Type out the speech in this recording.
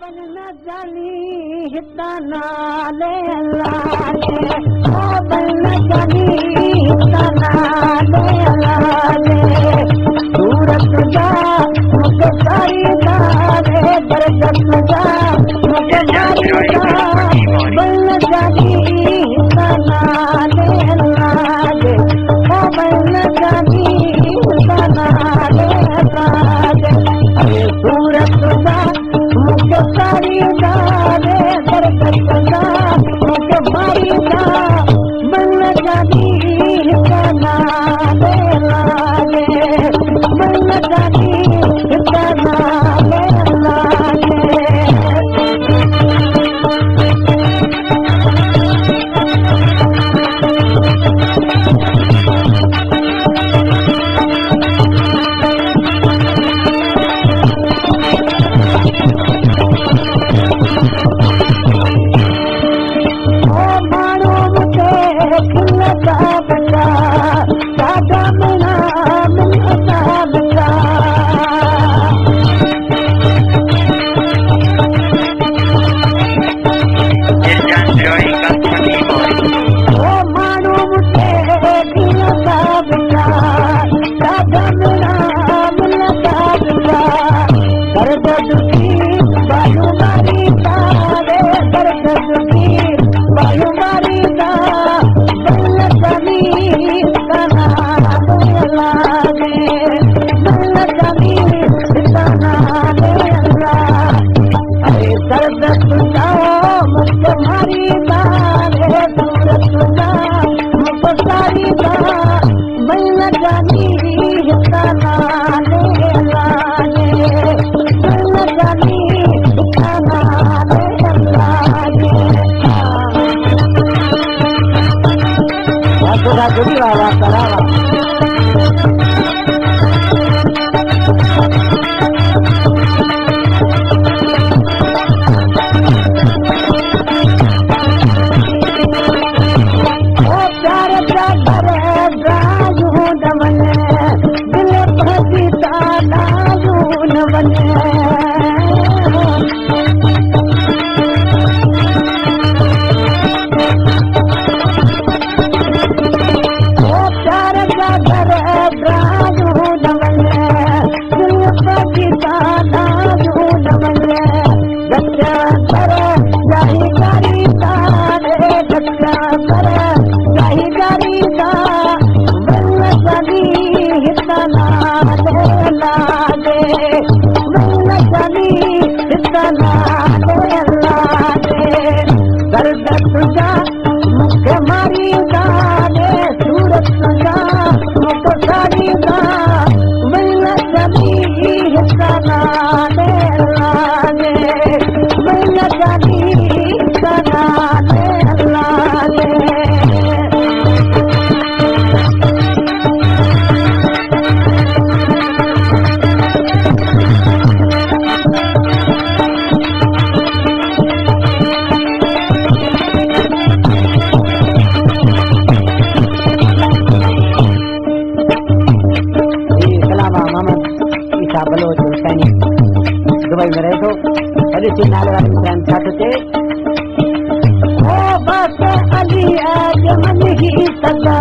बन न जानी हिता नाले लाले ओ बन न जानी हिता नाले लाले सूरत जा मुझे सारी दारे बरकत जा मुझे सारी दारे बन न जानी हिता नाले लाले ओ बन न जानी हिता नाले लाले सूरत जा मुझे सारी दारे बरकत जा मुझे मारी दा बन न जानी हिता नाले लाले बन न जानी हिता नाले लाले बस अली आजमन ही सदा